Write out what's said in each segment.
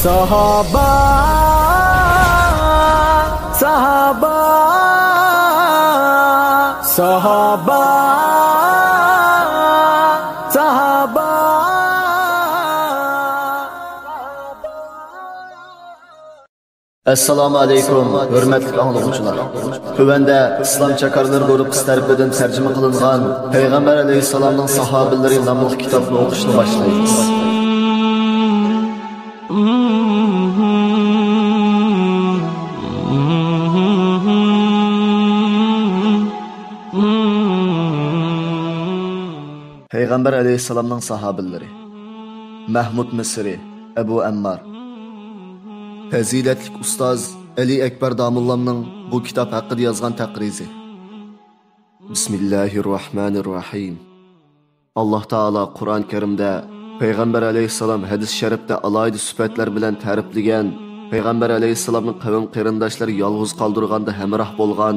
Sahaba, sahaba, sahaba, sahaba. Assalomu alaykum, hurmatli anglovchilar. Tuvanda islom chakarlari bo'lib tarafidan tarjima qilingan Payg'ambar alayhisalomning sahobalari nomli kitobni o'qishni boshlaymiz. Payg'ambar alayhisalomning sahobalari Mahmud Misri, Abu Ammar. Faziletlik ustoz Ali Akbar Damullamning bu kitob haqida yozgan taqrizi. Bismillahirrohmanirrohim. Alloh taolo Qur'on Karimda Payg'ambar alayhisalom hadis sharifda alayda sifatlar bilan ta'riflagan, Payg'ambar alayhisalomning qavm qarindoshlari yolg'iz qoldirganda hamroh bo'lgan,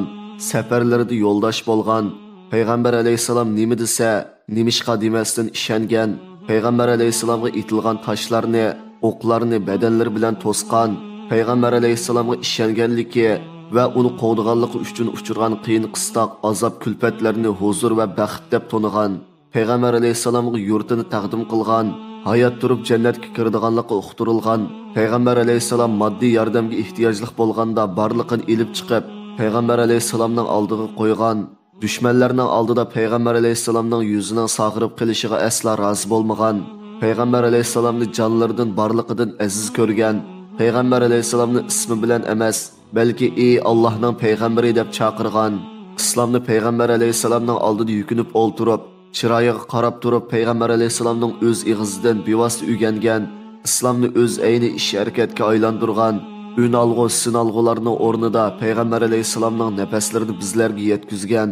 safarlarida yo'ldosh bo'lgan, Payg'ambar alayhisalom nima desa, nimishqa demasdan ishongan, Payg'ambar alayhisalomga itilgan toshlarni, o'qlarni badanlari bilan to'sqan, Payg'ambar alayhisalomga ishonganligi va uni qo'g'diganligi uchun uchirgan qiyin qistoq azob kulfatlarni huzur va baxt deb to'nigan, Payg'ambar alayhisalomga yurtini taqdim qilgan, hayot turib jannatga kiradiganligi uqtirilgan, Payg'ambar alayhisalom moddiy yordamga ehtiyojli bo'lganda barliqini elib chiqib, Payg'ambar alayhisalomning oldiga qo'ygan, dushmanlarning oldida Payg'ambar alayhisalomning yuzining sog'irib qilishiga asla rozi bo'lmagan, Payg'ambar alayhisalomni jonlaridan barliqidan aziz ko'rgan, Payg'ambar alayhisalomni ismi bilan emas, balki ey Allohning payg'ambari deb chaqirgan, islomni Payg'ambar alayhisalomning oldida yukinib o'ltirib, chiroyiga qarab turib Payg'ambar alayhisalomning o'z ig'zidan bevosita o'rgangan, islomni o'z ayni ish harakatga aylantirgan, unalg'u sinalg'ularning o'rnida Payg'ambar alayhisalomning nafaslarini bizlarga yetkazgan,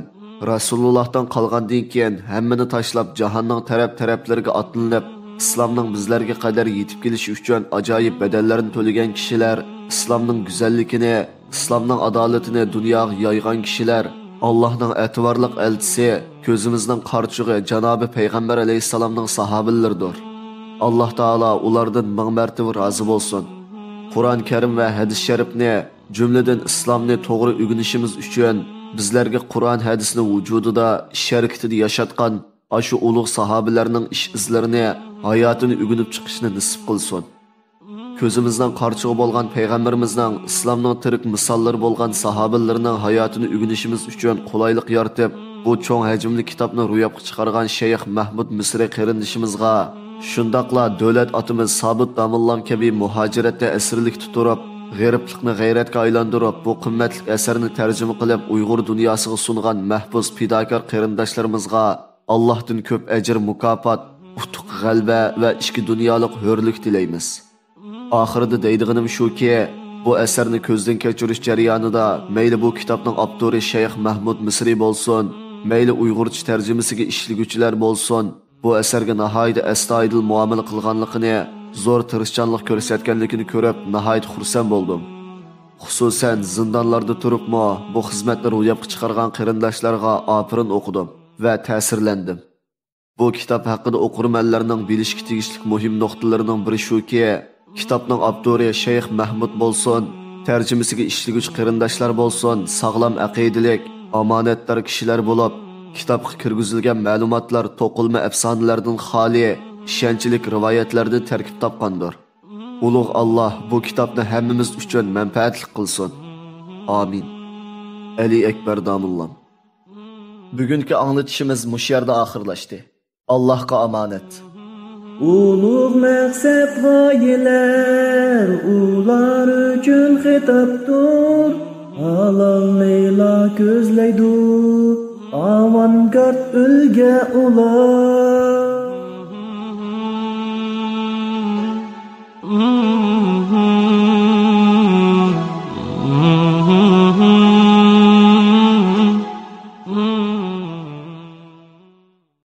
Rasulullohdan qolgandan keyin hammani tashlab jahonning taraf-taraflariga otlanib, islomning bizlarga qadar yetib kelishi uchun ajoyib badallarni to'lagan kishilar, islomning go'zalligini, islomning adolatini dunyoga yoygan kishilar, Allohning e'tiborliq elchisi, ko'zimizning qarchug'i janobi Payg'ambar alayhisalomning sahobalaridir. Alloh taolo ulardan ming martaba rozi bo'lsin. Qur'on Karim va hadis sharifni, jumladan islomni to'g'ri o'rganishimiz uchun bizlarga Qur'on hadisni vujudida, sharikatida yashatgan ashu ulug' sahobalarning ish izlarini, hayotini o'rganib chiqishni nasib qilsin. Ko'zimizdan qarchug'i bo'lgan payg'ambarimizning islomning tirik misollari bo'lgan sahobalarning hayotini o'rganishimiz uchun qulaylik yaratib, bu cho'ng hajmli kitobni ro'yobga chiqargan Shayx Mahmud Misri qarindishimizga, shundaqla davlat otimiz Sobit Damullam kabi muhojiratda asirlik tuturib, g'ariblikni g'ayratga aylantirib, bu qimmatli asarni tarjima qilib Uyg'ur dunyosiga sungan mahfuz fidokor qarindoshlarimizga Allohdan ko'p ajr, mukofot, utuq, g'alaba va ichki dunyolik hurlik tilaymiz. Oxirida deydiganim shuki, bu asarni ko'zdan kechirish jarayonida mayli bu kitobning avtori Shayx Mahmud Misri bo'lsin, mayli Uyg'urcha tarjimasiga ishliguvchilar bo'lsin, bu asarga nihoyat astoydil muomala qilganligini, zo'r tirishchanlik ko'rsatganligini ko'rib nihoyat xursand bo'ldim. Xususan zindonlarda turibmi bu xizmatni ro'yobga chiqargan qarindoshlarga ofirin o'qidim va ta'sirlandim. Bu kitob haqida o'qirmanlarning bilishga tegishli muhim nuqtalarining biri shuki, kitobning avtori Shayx Mahmud bo'lsin, tarjimasiga ishliguvchi qarindoshlar bo'lsin, sog'lom aqidalik, omonatdor kishilar bo'lib, kitobga kirgizilgan ma'lumotlar to'qilma afsonalardan xoli, ishonchlik rivoyatlardan tarkib topgandir. Ulug' Alloh bu kitobni hammamiz uchun manfaatli qilsin. Amin. Ali Akbar Damullam. Bugungi anglatishimiz mush yerda oxirlashdi. Allohga omonat. Ulug' maqsad g'oyalar ular uchun xitobdir. Halol neyla ko'zlaydi. Avangard o'lga ular.